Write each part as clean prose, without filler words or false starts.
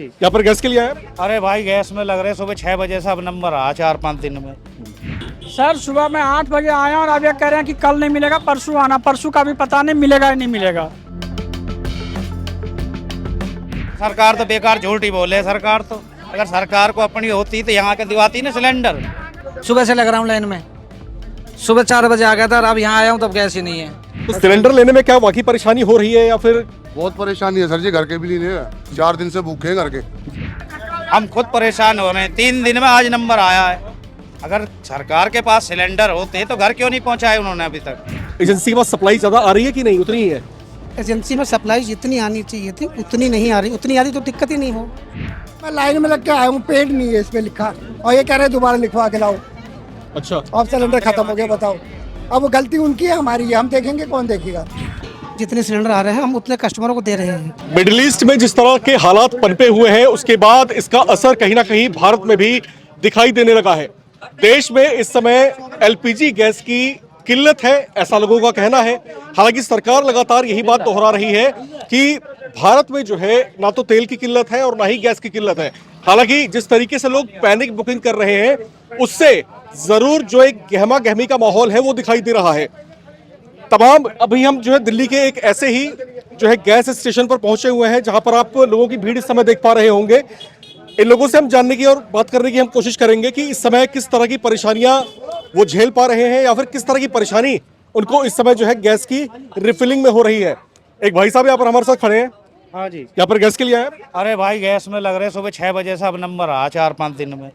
यहाँ पर गैस के लिए आए हैं? अरे भाई गैस में लग रहे सुबह 6 बजे से अब नंबर आ 4-5 दिन में। सर सुबह में 8 बजे आया और अब ये कह रहे हैं कि कल नहीं मिलेगा, परसों आना। परसों का भी पता नहीं मिलेगा या नहीं मिलेगा। सरकार तो बेकार झूठ ही बोले। सरकार तो अगर सरकार को अपनी होती तो यहाँ के दिवाती ना सिलेंडर। सुबह से लग रहा हूँ लाइन में। सुबह 4 बजे आ गया था और अब यहाँ आया हूँ तब गैस ही नहीं है। तो सिलेंडर लेने में क्या वाकई परेशानी हो रही है या फिर? बहुत परेशानी है सर जी, घर के भी नहीं है। 4 दिन से भूखे हैं घर के। हम खुद परेशान हो रहे हैं। 3 दिन में आज नंबर आया है। अगर सरकार के पास सिलेंडर होते तो घर क्यों नहीं पहुँचाए उन्होंने अभी तक। एजेंसी के पास सप्लाई ज्यादा आ रही है कि नहीं, उतनी ही है? एजेंसी में सप्लाई जितनी आनी चाहिए थी उतनी नहीं आ रही। उतनी आ रही तो दिक्कत ही नहीं हो। मैं लाइन में लग के आया हूँ, पेड नहीं है इस पे लिखा और ये कह रहे हैं दोबारा लिखवा के लाओ। अच्छा, अब सिलेंडर खत्म हो गया, बताओ। अब वो गलती उनकी है, हमारी है। हम देखेंगे, कौन देखेगा। जितने सिलेंडर आ रहे हैं हम उतने कस्टमरों को दे रहे हैं। मिडिल ईस्ट में जिस तरह के हालात पनपे हुए हैं उसके बाद इसका असर कहीं ना कहीं भारत में भी दिखाई देने लगा है। देश में इस समय एलपीजी गैस की किल्लत है, ऐसा लोगों का कहना है। हालांकि सरकार लगातार यही बात दोहरा रही है कि भारत में जो है ना तो तेल की किल्लत है और ना ही गैस की किल्लत है। हालांकि जिस तरीके से लोग पैनिक बुकिंग कर रहे हैं उससे जरूर जो एक गहमा गहमी का माहौल है वो दिखाई दे रहा है। तमाम अभी हम जो है दिल्ली के एक ऐसे ही जो है गैस स्टेशन पर पहुंचे हुए हैं जहां पर आप लोगों की भीड़ इस समय देख पा रहे होंगे। इन लोगों से हम जानने की और बात करने की हम कोशिश करेंगे कि इस समय किस तरह की परेशानियां वो झेल पा रहे हैं या फिर किस तरह की परेशानी उनको इस समय जो है गैस की रिफिलिंग में हो रही है। एक भाई साहब यहाँ पर हमारे साथ खड़े हैं। हाँ जी। यहाँ पर गैस के लिए आए हैं? अरे भाई गैस में लग रहे सुबह 6 बजे से अब नंबर आ 4-5 दिन में।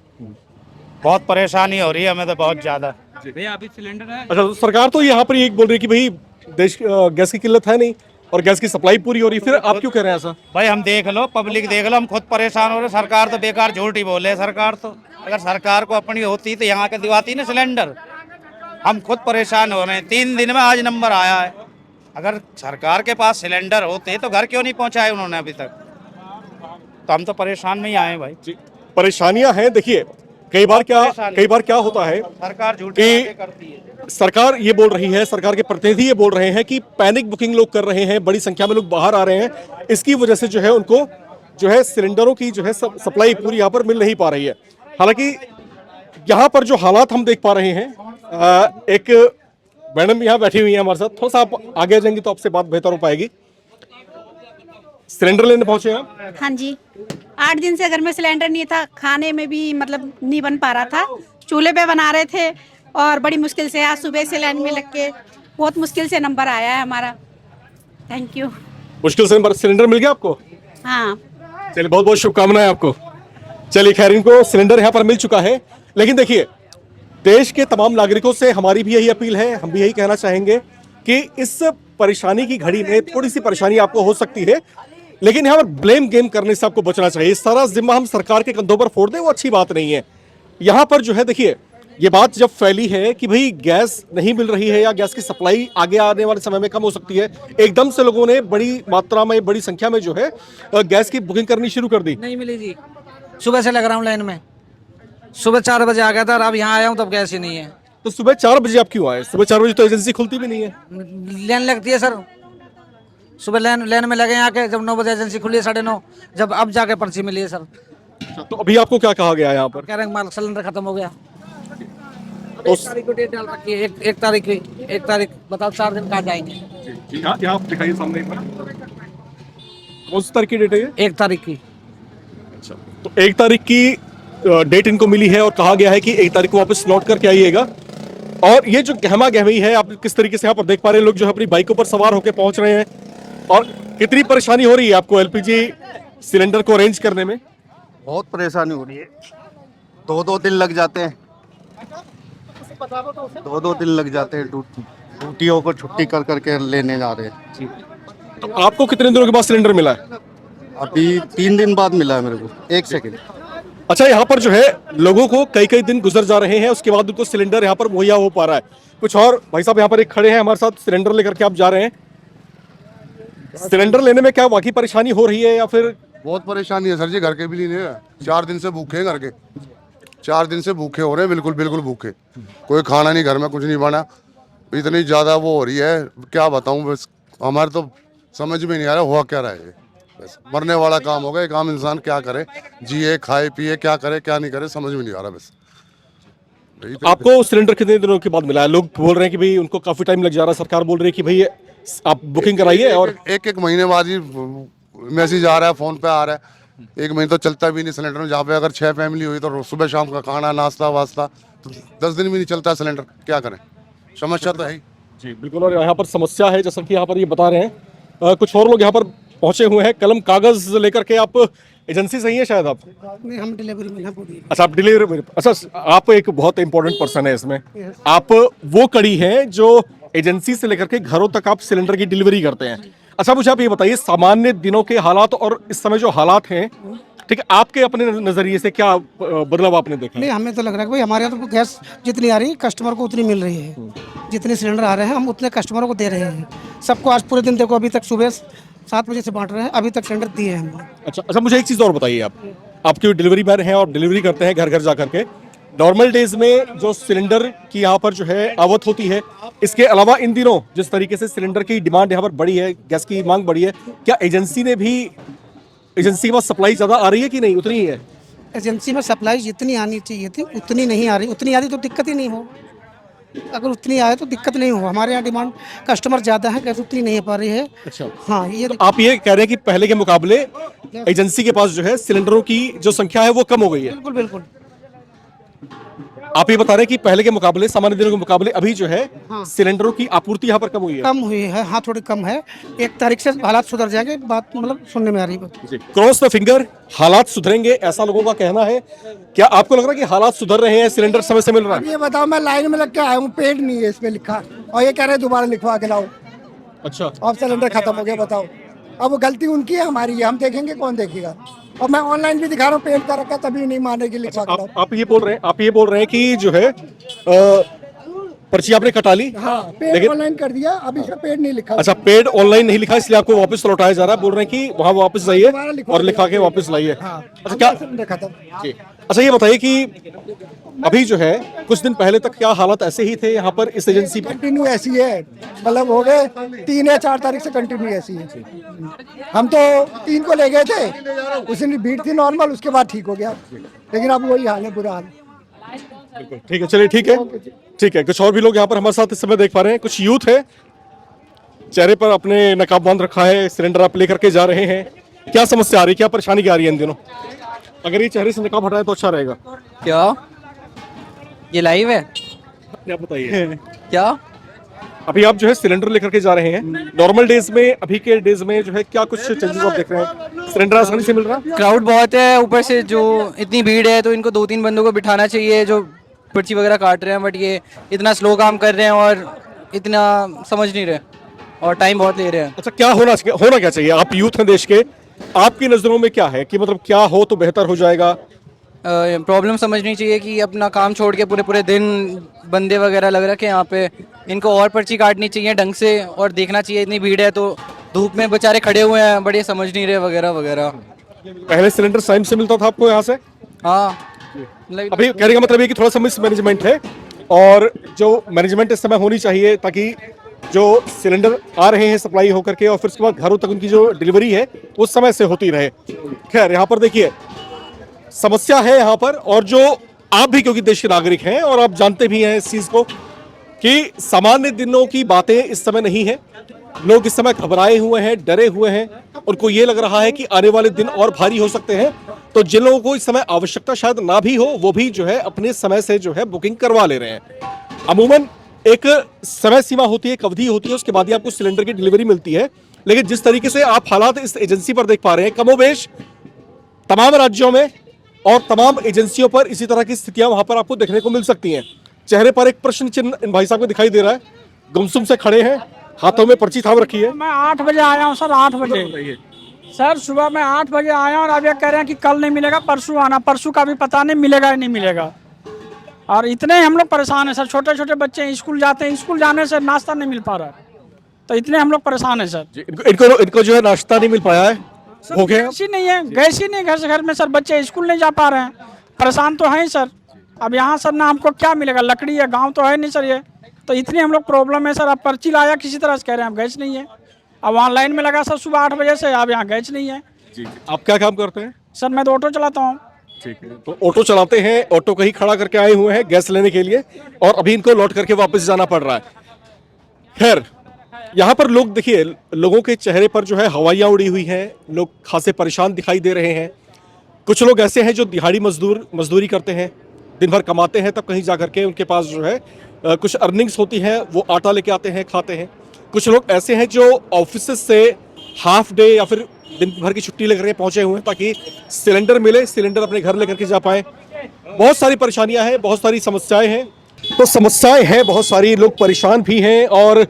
बहुत परेशानी हो रही है हमें तो, बहुत ज्यादा। भैया अभी सिलेंडर है। अच्छा, तो सरकार तो यहाँ पर ये बोल रही है कि भाई देश गैस की किल्लत है नहीं और गैस की सप्लाई पूरी हो रही है, फिर आप क्यों कह रहे हैं ऐसा? भाई हम देख लो, पब्लिक देख लो, हम खुद परेशान हो रहे। सरकार तो बेकार झूठ ही बोले। सरकार तो अगर सरकार को अपनी होती तो यहाँ के दिवाती ना सिलेंडर। हम खुद परेशान हो रहे हैं। 3 दिन में आज नंबर आया है। अगर सरकार के पास सिलेंडर होते तो घर क्यों नहीं पहुँचाए उन्होंने अभी तक। तो हम तो परेशान में ही आए भाई। जी, परेशानियां हैं। देखिए कई बार क्या होता है, सरकार झूठी बातें करती है। सरकार ये बोल रही है, सरकार के प्रतिनिधि ये बोल रहे हैं कि पैनिक बुकिंग लोग कर रहे हैं, बड़ी संख्या में लोग बाहर आ रहे हैं, इसकी वजह से जो है उनको जो है सिलेंडरों की जो है सप्लाई पूरी यहाँ पर मिल नहीं पा रही है। हालांकि यहाँ पर जो हालात हम देख पा रहे हैं, एक मैडम यहाँ बैठी हुई है हमारे साथ। थोड़ा सा आप आगे जाएंगे तो आपसे बात बेहतर हो पाएगी। सिलेंडर लेने पहुंचे हैं आप? हाँ जी, 8 दिन से घर में सिलेंडर नहीं था। खाने में भी मतलब नहीं बन पा रहा था। चूल्हे पे बना रहे थे और बड़ी मुश्किल से आज सुबह से लाइन में लग के बहुत मुश्किल से नंबर आया है हमारा। Thank you. मुश्किल से सिलेंडर मिल गया आपको? हाँ, चलिए, बहुत बहुत शुभकामनाएं आपको। चलिए खैर, इनको सिलेंडर यहाँ पर मिल चुका है। लेकिन देखिए, देश के तमाम नागरिकों से हमारी भी यही अपील है, हम भी यही कहना चाहेंगे कि इस परेशानी की घड़ी में थोड़ी सी परेशानी आपको हो सकती है, लेकिन यहाँ पर ब्लेम गेम करने से आपको बचना चाहिए। सारा जिम्मा हम सरकार के कंधों पर फोड़ दें, वो अच्छी बात नहीं है। यहाँ पर जो है देखिए, ये बात जब फैली है कि भाई गैस नहीं मिल रही है या गैस की सप्लाई आगे आने वाले समय में कम हो सकती है, एकदम से लोगों ने बड़ी मात्रा में, बड़ी संख्या में जो है गैस की बुकिंग करनी शुरू कर दी। नहीं मिली जी। सुबह से लग रहा हूँ लाइन में। सुबह 4 बजे आ गया था और अब यहाँ आया हूँ तब गैस ही नहीं है। तो सुबह 4 बजे आप क्यों आए? सुबह 4 बजे तो एजेंसी खुलती भी नहीं है। लाइन लगती है सर। सुबह लाइन में लगे आके, जब 9 बजे एजेंसी खुली है 9:30, जब अब जाके पर्ची मिली है सर। तो अभी आपको क्या कहा गया है यहाँ पर? कह रहे हैं माल सिलेंडर खत्म हो गया। तो 1 तारीख को डेट डाल रखी है। 1 तारीख की। 1 तारीख बताओ, 4 दिन कहाँ जाएंगे? यहाँ आप दिखाइए सामने। कौन सी तारीख की डेट है ये? 1 तारीख की। अच्छा, तो 1 तारीख की डेट इनको मिली है और कहा गया है कि 1 तारीख को वापस लौट करके आइएगा। और ये जो गहमा गहमी है, आप किस तरीके से यहाँ पर देख पा रहे हैं, लोग जो है अपनी बाइकों पर सवार होकर पहुंच रहे हैं। और कितनी परेशानी हो रही है आपको एलपीजी सिलेंडर को अरेंज करने में? बहुत परेशानी हो रही है। 2-2 दिन लग जाते हैं। 2-2 दिन लग जाते हैं ड्यूटियों को छुट्टी कर करके लेने जा रहे हैं। तो आपको कितने दिनों के बाद सिलेंडर मिला है? अभी 3 दिन बाद मिला है मेरे को। 1 सेकेंड। अच्छा, यहाँ पर जो है लोगों को कई कई दिन गुजर जा रहे हैं, उसके बाद उनको सिलेंडर यहाँ पर मुहैया हो पा रहा है। कुछ और भाई साहब यहाँ पर एक खड़े हैं हमारे साथ, सिलेंडर लेकर के आप जा रहे हैं। सिलेंडर लेने में क्या वाकई परेशानी हो रही है या फिर? बहुत परेशानी है सर जी, घर के भी नहीं है। 4 दिन से भूखे हैं घर के। 4 दिन से भूखे हो रहे हैं, बिल्कुल भूखे। कोई खाना नहीं घर में, कुछ नहीं बना। इतनी ज़्यादा वो हो रही है, क्या बताऊँ। बस हमारे तो समझ में नहीं आ रहा हुआ क्या रहा है। बस मरने वाला काम हो गया। एक आम इंसान क्या करे, जिए खाए पिए, क्या करे क्या नहीं करे समझ में नहीं आ रहा। बस यही तो- आपको सिलेंडर कितने दिनों के बाद मिला है? लोग बोल रहे हैं कि भाई उनको काफी टाइम लग जा रहा है, सरकार बोल रही है कि भाई आप बुकिंग कराइए। और एक महीने बाद ही मैसेज आ रहा है, फोन पे आ रहा है। एक महीने तो चलता भी नहीं सिलेंडर। जहाँ पे अगर 6 फैमिली हुई तो सुबह शाम का खाना नाश्ता वास्ता, तो 10 दिन भी नहीं चलता सिलेंडर। क्या करें, समस्या तो है ही। जी बिल्कुल। और यहाँ पर समस्या है, जैसा कि यहाँ पर ये बता रहे हैं कुछ और लोग यहाँ पर पहुंचे हुए हैं कलम कागज लेकर के। आप एजेंसी से ही है शायद आप? नहीं, हम डिलीवरी में ना पूरी। अच्छा, आप डिलीवरी। अच्छा, आप एक बहुत इंपॉर्टेंट पर्सन है इसमें। आप वो कड़ी है जो एजेंसी से लेकर के घरों तक आप सिलेंडर की डिलीवरी करते हैं। अच्छा, मुझे आप ये बताइए सामान्य दिनों के हालात और इस समय जो हालात हैं, ठीक है, आपके अपने नजरिए से क्या बदलाव आपने देखा? नहीं, हमें तो लग रहा है कि भाई हमारे यहाँ तो गैस जितनी आ रही है कस्टमर को उतनी मिल रही है। जितने सिलेंडर आ रहे हैं हम उतने कस्टमरों को दे रहे हैं सबको। आज पूरे दिन देखो, अभी तक सुबह 7 बजे से बांट रहे हैं, अभी तक सिलेंडर दिए हैं हमने। अच्छा, मुझे एक चीज़ और बताइए। आपके डिलीवरी मैन हैं और डिलीवरी करते हैं घर घर जा करके। नॉर्मल डेज में जो सिलेंडर की यहाँ पर जो है आवक होती है, इसके अलावा इन दिनों जिस तरीके से सिलेंडर की डिमांड यहाँ पर बढ़ी है, गैस की मांग बढ़ी है, क्या एजेंसी के पास सप्लाई ज़्यादा आ रही है कि नहीं उतनी ही है? एजेंसी में सप्लाई जितनी आनी चाहिए थी उतनी नहीं आ रही। उतनी आती तो दिक्कत ही नहीं हो। अगर उतनी आए तो दिक्कत नहीं हो। हमारे यहाँ डिमांड कस्टमर ज़्यादा है, गैस उतनी नहीं आ पा रही है। अच्छा, हाँ, ये तो आप ये कह रहे हैं कि पहले के मुकाबले एजेंसी के पास जो है सिलेंडरों की जो संख्या है वो कम हो गई है? बिल्कुल बिल्कुल। आप ये बता रहे हैं कि पहले के मुकाबले, सामान्य दिनों के मुकाबले अभी जो है सिलेंडरों की आपूर्ति यहाँ पर कम हुई है? कम हुई है, हाँ, थोड़ी कम है। 1 तारीख से हालात सुधर जाएंगे, बात मतलब सुनने में आ रही है। क्रॉस द फिंगर, हालात सुधरेंगे ऐसा लोगों का कहना है। क्या आपको लग रहा है कि हालात सुधर रहे हैं, सिलेंडर समय से मिल रहा है? ये बताओ, मैं लाइन में लग के आया हूँ, पेड नहीं है इस पे लिखा, और ये कह रहे हैं दोबारा लिखवा के लाओ। अच्छा, अब सिलेंडर खत्म हो गया, बताओ। अब वो गलती उनकी है, हमारी है, हम देखेंगे कौन देखेगा। और मैं ऑनलाइन भी दिखा रहा हूँ, पेड कर रखा, तभी नहीं मानेगी लिखवा के लाओ। आप ये बोल रहे हैं कि जो है पर्ची आपने कटा ली? हाँ, पेड ऑनलाइन कर दिया, अब इसमें पेड नहीं लिखा। अच्छा, पेड ऑनलाइन नहीं लिखा इसलिए आपको वापस लौटाया जा रहा है। बोल रहे हैं कि वहां वापस जाइए और लिखा के वापस लाइए। अच्छा, क्या खत्म। अच्छा, ये बताइए कि अभी जो है कुछ दिन पहले तक क्या हालात ऐसे ही थे यहाँ पर इस एजेंसी पे? कंटिन्यू ऐसी है, मतलब हो गए 3 या 4 तारीख से कंटिन्यू ऐसी है। हम तो 3 को ले गए थे, उस दिन भीड़ थी नॉर्मल, उसके बाद ठीक हो गया, लेकिन अब वही हाल है, बुरा हाल। ठीक है, चलिए, ठीक है। कुछ और भी लोग यहाँ पर हमारे साथ इस समय देख पा रहे हैं। कुछ यूथ है, चेहरे पर अपने नकाब बांध रखा है, सिलेंडर आप लेकर के जा रहे हैं। क्या समस्या आ रही है, क्या परेशानी क्या आ रही है इन दिनों? अगर ये चेहरे से नकाब हटाए तो अच्छा रहेगा। क्या ये लाइव है? आप बताइए। क्या अभी आप जो है सिलेंडर लेकर के जा रहे हैं, नॉर्मल डेज में, अभी के डेज में जो है क्या कुछ चेंजेस आप देख रहे हैं? सिलेंडर आसानी से मिल रहा है? क्राउड बहुत है, ऊपर से जो इतनी भीड़ है तो इनको 2-3 बंदों को बिठाना चाहिए जो पर्ची वगैरह काट रहे हैं, बट ये इतना स्लो काम कर रहे हैं और इतना समझ नहीं रहे और टाइम बहुत ले रहे हैं। अच्छा, क्या होना क्या चाहिए? आप यूथ हैं देश के, आपकी नजरों में क्या है कि मतलब क्या हो तो बेहतर हो जाएगा? प्रॉब्लम समझनी चाहिए कि अपना काम छोड़ के पूरे दिन बंदे वगैरह लग रखे हैं यहाँ पे, इनको और पर्ची काटनी चाहिए ढंग से और देखना चाहिए। इतनी भीड़ है तो धूप में बेचारे खड़े हुए हैं, बड़े समझ नहीं रहे वगैरह वगैरह। पहले सिलेंडर टाइम से मिलता था आपको यहाँ से? हाँ, अभी कहने का मतलब है कि थोड़ा सा मिस मैनेजमेंट है, और जो मैनेजमेंट इस समय होनी चाहिए ताकि जो सिलेंडर आ रहे हैं सप्लाई होकर के और फिर उसके बाद घरों तक उनकी जो डिलीवरी है उस समय से होती रहे। खैर, यहाँ पर देखिए समस्या है यहाँ पर, और जो आप भी क्योंकि देश के नागरिक हैं और आप जानते भी हैं इस चीज को कि सामान्य दिनों की बातें इस समय नहीं है। लोग इस समय घबराए हुए हैं, डरे हुए हैं, उनको ये लग रहा है कि आने वाले दिन और भारी हो सकते हैं। तो जिन लोगों को इस समय आवश्यकता शायद ना भी हो, वो भी जो है अपने समय से जो है बुकिंग करवा ले रहे हैं। अमूमन एक समय सीमा होती है, एक अवधि होती है, उसके बाद ही आपको सिलेंडर की डिलीवरी मिलती है। लेकिन जिस तरीके से आप हालात इस एजेंसी पर देख पा रहे हैं, कमोबेश तमाम राज्यों में और तमाम एजेंसियों पर इसी तरह की स्थितियां वहां पर आपको देखने को मिल सकती हैं। चेहरे पर एक प्रश्न चिन्ह इन भाई साहब को दिखाई दे रहा है, गुमसुम से खड़े हैं, हाथों में पर्ची थाम रखी है। मैं 8 बजे आया हूँ सर, 8 बजे सर, सुबह में 8 बजे आया हूँ और अब ये कह रहे हैं कि कल नहीं मिलेगा, परसों आना। परसों का भी पता नहीं मिलेगा या नहीं मिलेगा। और इतने हम लोग परेशान हैं सर, छोटे छोटे बच्चे स्कूल जाते हैं, स्कूल जाने से नाश्ता नहीं मिल पा रहा है, तो इतने हम लोग परेशान हैं सर। इनको जो है नाश्ता नहीं मिल पाया है, हो गया गैस ही नहीं है, गैस ही नहीं घर से घर में सर, बच्चे स्कूल नहीं जा पा रहे हैं, परेशान तो हैं सर। अब यहाँ सर ना हमको क्या मिलेगा, लकड़ी है, गाँव तो है नहीं सर ये, तो इतनी हम लोग प्रॉब्लम है सर। अब पर्ची लाया किसी तरह से, कह रहे हैं अब गैस नहीं है। अब ऑनलाइन में लगा सर सुबह 8 बजे से, अब यहाँ गैस नहीं है। जी आप क्या काम करते हैं? सर मैं तो ऑटो चलाता हूँ। ठीक है, तो ऑटो चलाते हैं, ऑटो कहीं खड़ा करके आए हुए हैं गैस लेने के लिए और अभी इनको लौट करके वापस जाना पड़ रहा है। खैर, यहाँ पर लोग देखिए, लोगों के चेहरे पर जो है हवाइयाँ उड़ी हुई हैं, लोग खासे परेशान दिखाई दे रहे हैं। कुछ लोग ऐसे हैं जो दिहाड़ी मजदूरी करते हैं, दिन भर कमाते हैं, तब कहीं जा करके उनके पास जो है कुछ अर्निंग्स होती हैं, वो आटा लेके आते हैं, खाते हैं। कुछ लोग ऐसे हैं जो ऑफिस से हाफ डे या फिर दिन भर की छुट्टी लेकर के पहुंचे हुए हैं ताकि सिलेंडर मिले, सिलेंडर अपने घर लेकर के जा पाए। बहुत सारी परेशानियां हैं, बहुत सारी समस्याएं हैं। तो समस्याएं हैं बहुत सारी, लोग परेशान भी हैं और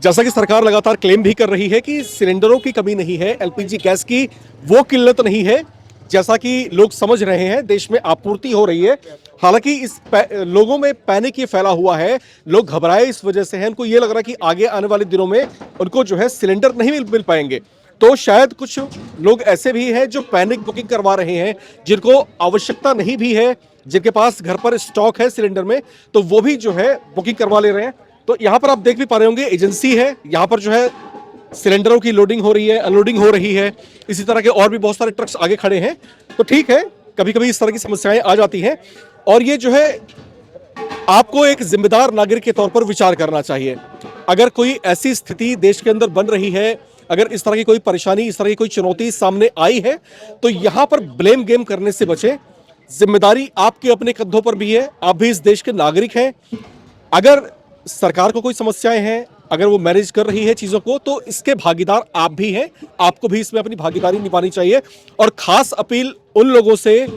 जैसा कि सरकार लगातार क्लेम भी कर रही है कि सिलेंडरों की कमी नहीं है, एलपीजी गैस की वो किल्लत नहीं है जैसा कि लोग समझ रहे हैं, देश में आपूर्ति हो रही है। हालांकि लोगों में पैनिक ये फैला हुआ है, लोग घबराए इस वजह से हैं, उनको ये लग रहा है कि आगे आने वाले दिनों में उनको जो है सिलेंडर नहीं मिल पाएंगे। तो शायद कुछ लोग ऐसे भी हैं जो पैनिक बुकिंग करवा रहे हैं, जिनको आवश्यकता नहीं भी है, जिनके पास घर पर स्टॉक है सिलेंडर में, तो वो भी जो है बुकिंग करवा ले रहे हैं। तो यहाँ पर आप देख भी पा रहे होंगे, एजेंसी है, यहाँ पर जो है सिलेंडरों की लोडिंग हो रही है, अनलोडिंग हो रही है। इसी तरह के और भी बहुत सारे ट्रक्स आगे खड़े हैं। तो ठीक है, कभी कभी इस तरह की समस्याएं आ जाती हैं और ये जो है आपको एक जिम्मेदार नागरिक के तौर पर विचार करना चाहिए। अगर कोई ऐसी स्थिति देश के अंदर बन रही है, अगर इस तरह की कोई परेशानी, इस तरह की कोई चुनौती सामने आई है, तो यहां पर ब्लेम गेम करने से बचें। जिम्मेदारी आपके अपने कंधों पर भी है, आप भी इस देश के नागरिक हैं। अगर सरकार को कोई समस्याएं हैं, अगर वो मैनेज कर रही है चीजों को, तो इसके भागीदार आप भी हैं, आपको भी इसमें अपनी भागीदारी निभानी चाहिए। और खास अपील उन लोगों से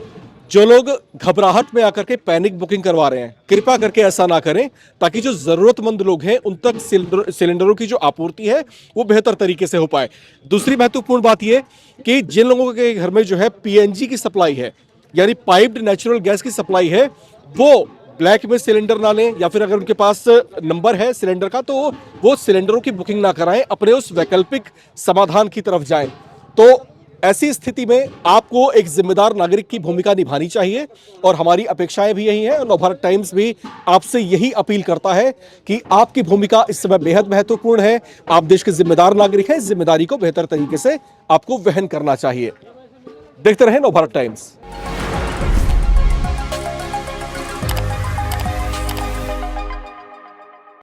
जो लोग घबराहट में आकर के पैनिक बुकिंग करवा रहे हैं, कृपया करके ऐसा ना करें, ताकि जो जरूरतमंद लोग हैं उन तक सिलेंडरों की जो आपूर्ति है वो बेहतर तरीके से हो पाए। दूसरी महत्वपूर्ण बात यह कि जिन लोगों के घर में जो है पीएनजी की सप्लाई है, यानी पाइप्ड नेचुरल गैस की सप्लाई है, वो ब्लैक में सिलेंडर ना लें, या फिर अगर उनके पास नंबर है सिलेंडर का तो वो सिलेंडरों की बुकिंग ना कराएं, अपने उस वैकल्पिक समाधान की तरफ जाएं। तो ऐसी स्थिति में आपको एक जिम्मेदार नागरिक की भूमिका निभानी चाहिए और हमारी अपेक्षाएं भी यही हैं। नवभारत टाइम्स भी आपसे यही अपील करता है कि आपकी भूमिका इस समय बेहद महत्वपूर्ण है। आप देश के जिम्मेदार नागरिक हैं, जिम्मेदारी को बेहतर तरीके से आपको वहन करना चाहिए। देखते रहें नवभारत टाइम्स।